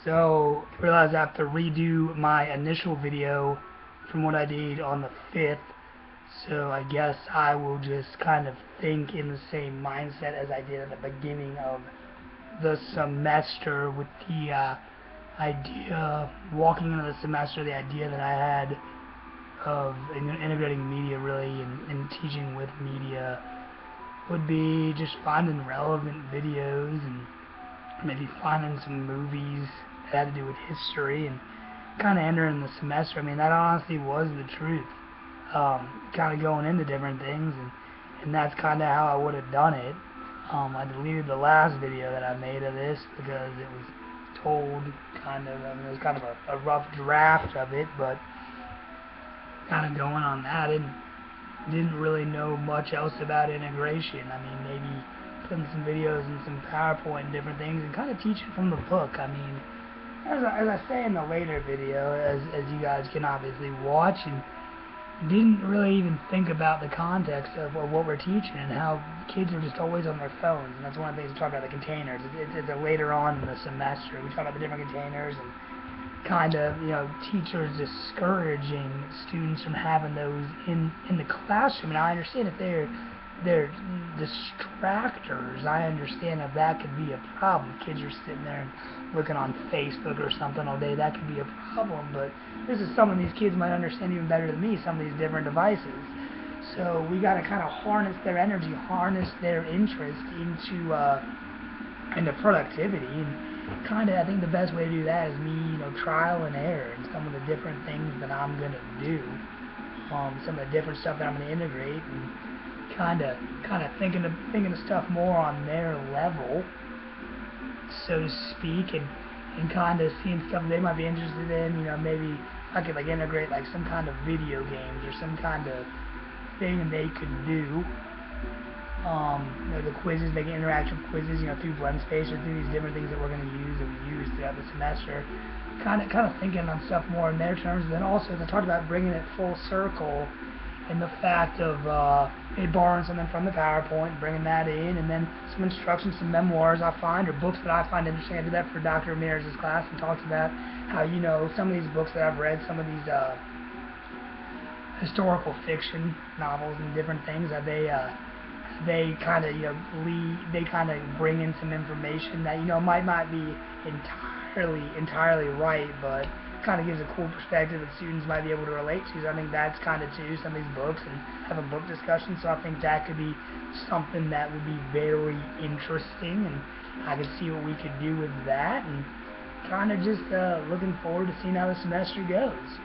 So, I realized I have to redo my initial video from what I did on the 5th. So, I guess I will just kind of think in the same mindset as I did at the beginning of the semester with the idea, walking into the semester, the idea that I had of integrating media really and teaching with media would be just finding relevant videos and maybe finding some movies that had to do with history and kind of entering the semester. I mean, that honestly was the truth. Kind of going into different things, and that's kind of how I would have done it. I deleted the last video that I made of this because it was told kind of, I mean, it was kind of a rough draft of it, but kind of going on that, and didn't really know much else about integration. I mean, maybe putting some videos and some PowerPoint and different things and kind of teaching from the book. I mean, as I say in the later video, as you guys can obviously watch, and didn't really even think about the context of what we're teaching and how kids are just always on their phones. And that's one of the things we talk about, the containers. It's later on in the semester. We talk about the different containers and kind of, teachers discouraging students from having those in the classroom. And I understand if they're distractors. I understand if that could be a problem. Kids are sitting there and looking on Facebook or something all day. That could be a problem. But this is something these kids might understand even better than me, some of these different devices. So we got to kind of harness their energy, harness their interest into productivity. And kind of, I think the best way to do that is me, trial and error and some of the different things that I'm going to do. Some of the different stuff that I'm going to integrate, and kind of thinking of stuff more on their level, so to speak, and kind of seeing stuff they might be interested in. Maybe I could integrate some kind of video games or some kind of thing they could do. The quizzes, making interactive quizzes, through Blend-Space or through these different things that we're going to use, that we use throughout the semester. Kind of thinking on stuff more in their terms. And then also, as I talked about, bringing it full circle in the fact of maybe borrowing something from the PowerPoint, bringing that in, and then some instructions, some memoirs I find, or books that I find interesting. I did that for Dr. Ramirez's class and talked about how, some of these books that I've read, some of these historical fiction novels and different things, that they kind of they kind of bring in some information that might not be entirely right, but kind of gives a cool perspective that students might be able to relate to. So I think that's kind of too some of these books and having book discussions. So I think that could be something that would be very interesting, and I could see what we could do with that, and kind of just looking forward to seeing how the semester goes.